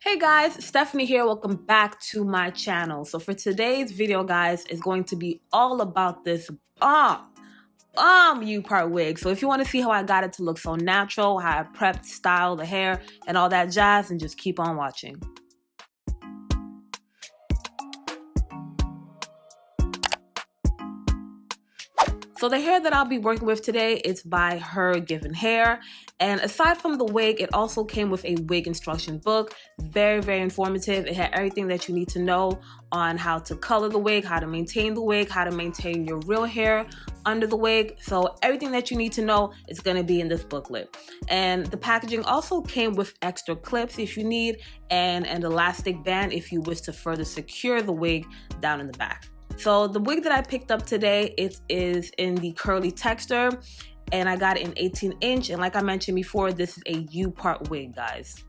Hey guys, Stephanie here. Welcome back to my channel. So for today's video, guys, is going to be all about this U-part wig. So if you want to see how I got it to look so natural, how I prepped, styled the hair, and all that jazz, then just keep on watching. So the hair that I'll be working with today is by Hergivenhair, and aside from the wig, it also came with a wig instruction book. Very informative. It had everything that you need to know on how to color the wig, how to maintain the wig, how to maintain your real hair under the wig. So everything that you need to know is going to be in this booklet. And the packaging also came with extra clips if you need, and an elastic band if you wish to further secure the wig down in the back. So the wig that I picked up today, it is in the curly texture, and I got it in 18-inch. And like I mentioned before, this is a U-part wig, guys.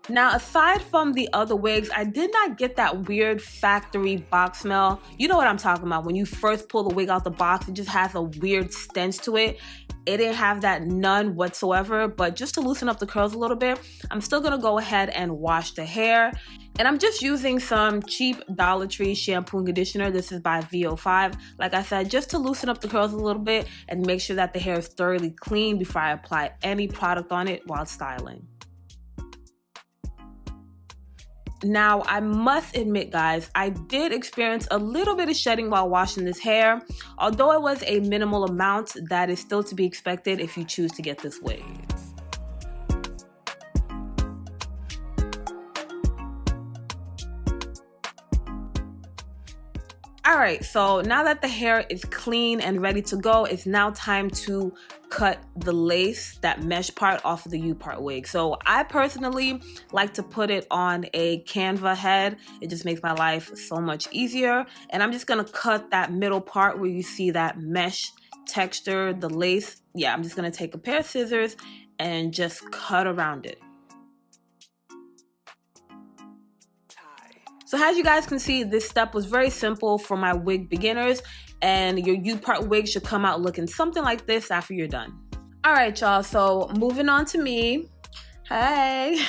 Now, aside from the other wigs, I did not get that weird factory box smell. You know what I'm talking about. When you first pull the wig out the box, it just has a weird stench to it. It didn't have that, none whatsoever. But just to loosen up the curls a little bit, I'm still going to go ahead and wash the hair. And I'm just using some cheap Dollar Tree shampoo and conditioner. This is by VO5. Like I said, just to loosen up the curls a little bit and make sure that the hair is thoroughly clean before I apply any product on it while styling. Now, I must admit, guys, I did experience a little bit of shedding while washing this hair. Although it was a minimal amount, that is still to be expected if you choose to get this wig. Alright, so now that the hair is clean and ready to go, it's now time to cut the lace, that mesh part, off of the U-part wig. So I personally like to put it on a Canva head. It just makes my life so much easier. And I'm just going to cut that middle part where you see that mesh texture, the lace. Yeah, I'm just going to take a pair of scissors and just cut around it. So as you guys can see, this step was very simple for my wig beginners, and your U-part wig should come out looking something like this after you're done. All right, y'all, so moving on to me. Hey.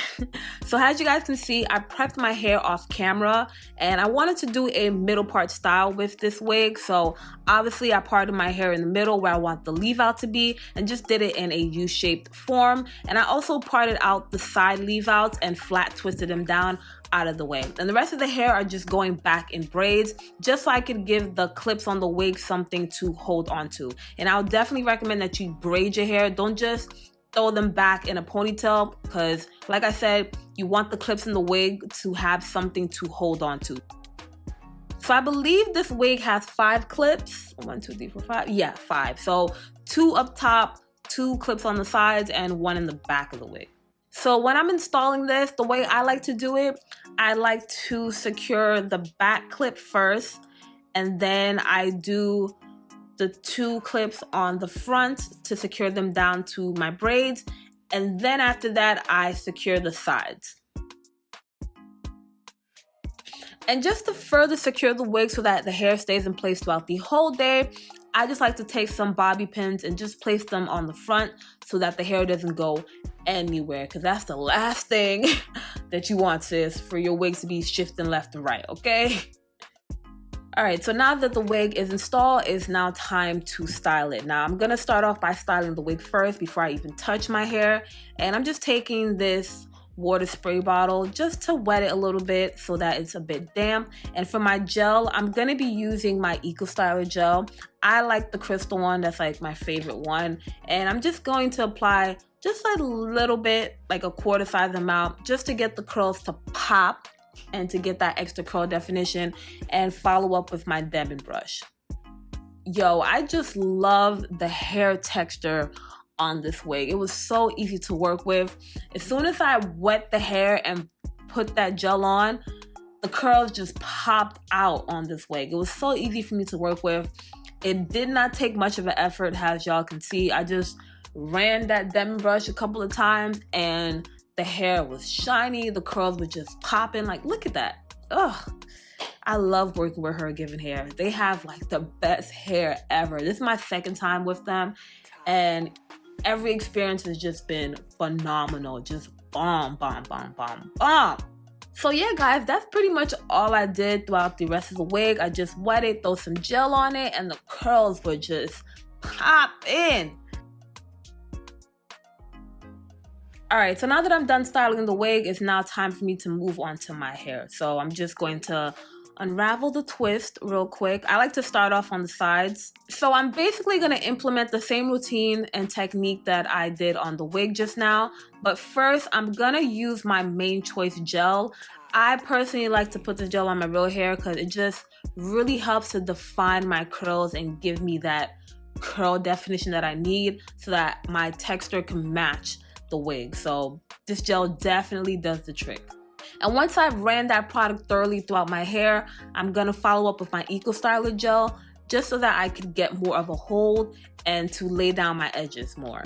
So as you guys can see, I prepped my hair off camera, and I wanted to do a middle part style with this wig. So obviously I parted my hair in the middle where I want the leave out to be, and just did it in a U-shaped form. And I also parted out the side leave outs and flat twisted them down out of the way. And the rest of the hair are just going back in braids, just so I could give the clips on the wig something to hold on to. And I would definitely recommend that you braid your hair. Don't just throw them back in a ponytail, because like I said, you want the clips in the wig to have something to hold on to. So I believe this wig has 5 clips. 1, 2, 3, 4, 5. Yeah, 5. So 2 up top, 2 clips on the sides, and 1 in the back of the wig. So when I'm installing this, the way I like to do it, I like to secure the back clip first, and then I do the 2 clips on the front to secure them down to my braids, and then after that I secure the sides. And just to further secure the wig so that the hair stays in place throughout the whole day, I just like to take some bobby pins and just place them on the front so that the hair doesn't go anywhere, because that's the last thing that you want, sis, for your wigs to be shifting left and right, okay? Alright, so now that the wig is installed, it's now time to style it. Now I'm going to start off by styling the wig first before I even touch my hair. And I'm just taking this water spray bottle just to wet it a little bit so that it's a bit damp. And for my gel, I'm going to be using my Eco Styler gel. I like the crystal one. That's like my favorite one. And I'm just going to apply just a little bit, like a quarter size amount, just to get the curls to pop and to get that extra curl definition, and follow up with my Demon brush. Yo, I just love the hair texture on this wig. It was so easy to work with. As soon as I wet the hair and put that gel on, the curls just popped out on this wig. It was so easy for me to work with. It did not take much of an effort, as y'all can see. I just ran that Demon brush a couple of times and the hair was shiny, the curls were just popping. Like, look at that. Ugh. I love working with Hergivenhair. They have like the best hair ever. This is my 2nd time with them, and every experience has just been phenomenal. Just bomb. So yeah, guys, that's pretty much all I did throughout the rest of the wig. I just wet it, throw some gel on it, and the curls were just pop in. Alright, so now that I'm done styling the wig, it's now time for me to move on to my hair. So I'm just going to unravel the twist real quick. I like to start off on the sides. So I'm basically going to implement the same routine and technique that I did on the wig just now. But first, I'm going to use my Main Choice gel. I personally like to put this gel on my real hair because it just really helps to define my curls and give me that curl definition that I need so that my texture can match the wig. So this gel definitely does the trick. And once I've ran that product thoroughly throughout my hair, I'm gonna follow up with my Eco Styler gel just so that I can get more of a hold and to lay down my edges more.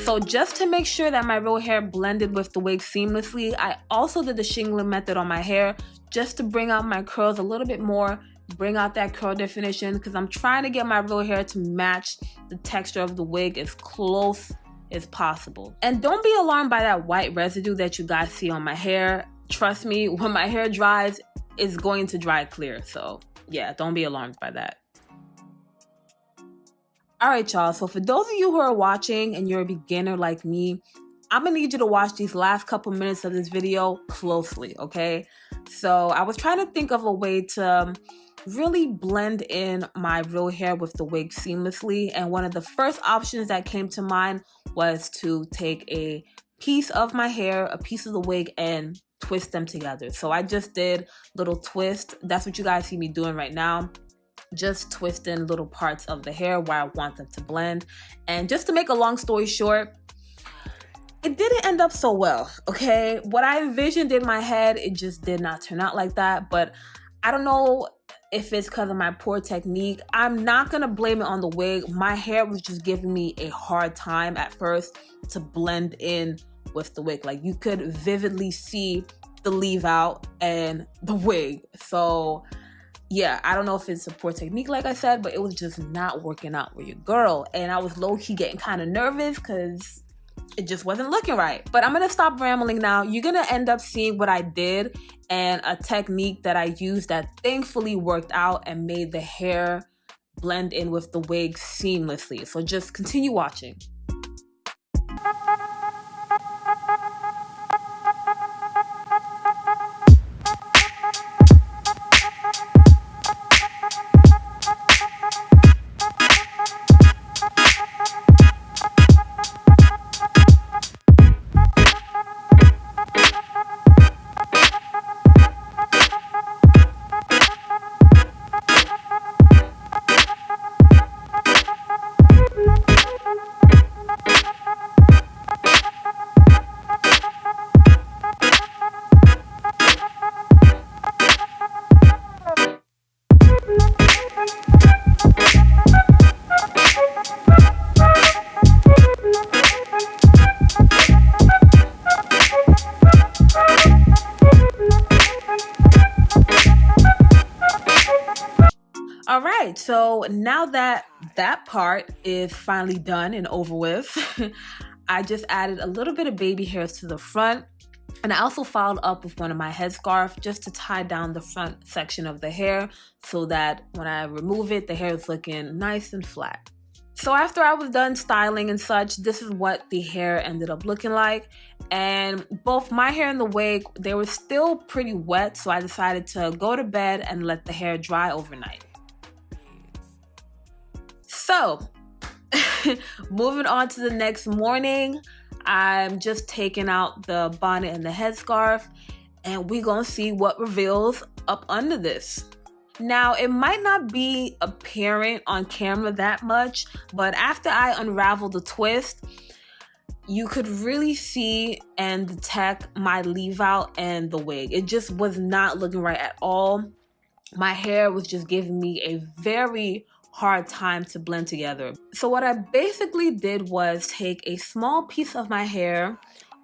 So just to make sure that my real hair blended with the wig seamlessly, I also did the shingling method on my hair just to bring out my curls a little bit more, bring out that curl definition, because I'm trying to get my real hair to match the texture of the wig as close as possible. And don't be alarmed by that white residue that you guys see on my hair. Trust me, when my hair dries, it's going to dry clear. So yeah, don't be alarmed by that. Alright y'all, so for those of you who are watching and you're a beginner like me, I'm gonna need you to watch these last couple minutes of this video closely, okay? So I was trying to think of a way to really blend in my real hair with the wig seamlessly, and one of the first options that came to mind was to take a piece of my hair, a piece of the wig, and twist them together. So I just did little twists. That's what you guys see me doing right now. Just twisting little parts of the hair where I want them to blend. And just to make a long story short, it didn't end up so well, okay? What I envisioned in my head, it just did not turn out like that. But I don't know if it's because of my poor technique. I'm not gonna blame it on the wig. My hair was just giving me a hard time at first to blend in with the wig. Like, you could vividly see the leave out and the wig. So yeah, I don't know if it's a poor technique, like I said, but it was just not working out with your girl. And I was low-key getting kind of nervous because it just wasn't looking right. But I'm gonna stop rambling now. You're gonna end up seeing what I did and a technique that I used that thankfully worked out and made the hair blend in with the wig seamlessly. So just continue watching. Alright, so now that that part is finally done and over with, I just added a little bit of baby hairs to the front, and I also followed up with one of my headscarf just to tie down the front section of the hair so that when I remove it, the hair is looking nice and flat. So after I was done styling and such, this is what the hair ended up looking like. And both my hair and the wig, they were still pretty wet, so I decided to go to bed and let the hair dry overnight. So, moving on to the next morning, I'm just taking out the bonnet and the headscarf, and we're gonna see what reveals up under this. Now, it might not be apparent on camera that much, but after I unravel the twist, you could really see and detect my leave out and the wig. It just was not looking right at all. My hair was just giving me a very hard time to blend together. So what I basically did was take a small piece of my hair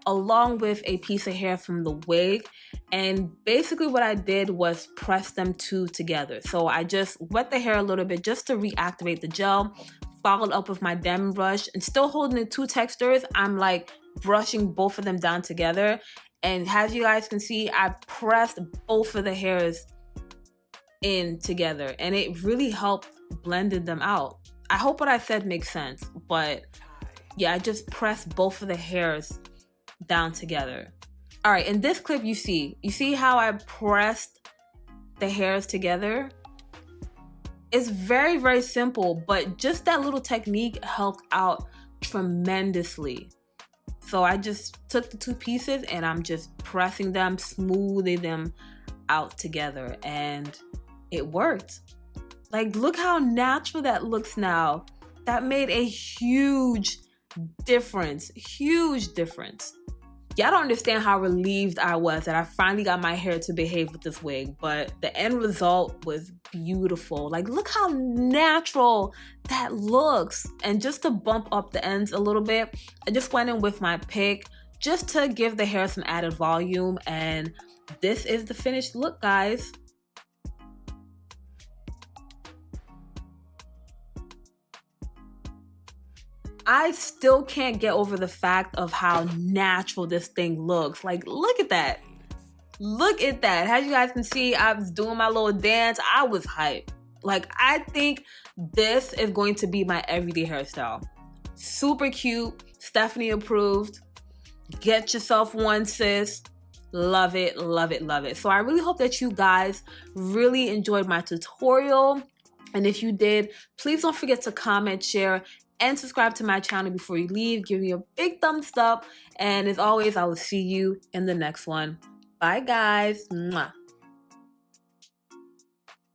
along with a piece of hair from the wig, and basically what I did was press them two together. So I just wet the hair a little bit just to reactivate the gel, followed up with my diamond brush and still holding the two textures. I'm like brushing both of them down together. And as you guys can see, I pressed both of the hairs in together and it really helped blended them out. I hope what I said makes sense, but yeah, I just pressed both of the hairs down together. All right, in this clip you see how I pressed the hairs together? It's very, very simple, but just that little technique helped out tremendously. So I just took the two pieces and I'm just pressing them, smoothing them out together, and it worked. Like, look how natural that looks now. That made a huge difference, huge difference. Y'all don't understand how relieved I was that I finally got my hair to behave with this wig, but the end result was beautiful. Like, look how natural that looks. And just to bump up the ends a little bit, I just went in with my pick just to give the hair some added volume, and this is the finished look, guys. I still can't get over the fact of how natural this thing looks. Like, look at that. Look at that. As you guys can see, I was doing my little dance. I was hyped. Like, I think this is going to be my everyday hairstyle. Super cute. Stephanie approved. Get yourself one, sis. Love it, love it, love it. So I really hope that you guys really enjoyed my tutorial. And if you did, please don't forget to comment, share, and subscribe to my channel before you leave. Give me a big thumbs up. And as always, I will see you in the next one. Bye, guys. Mwah.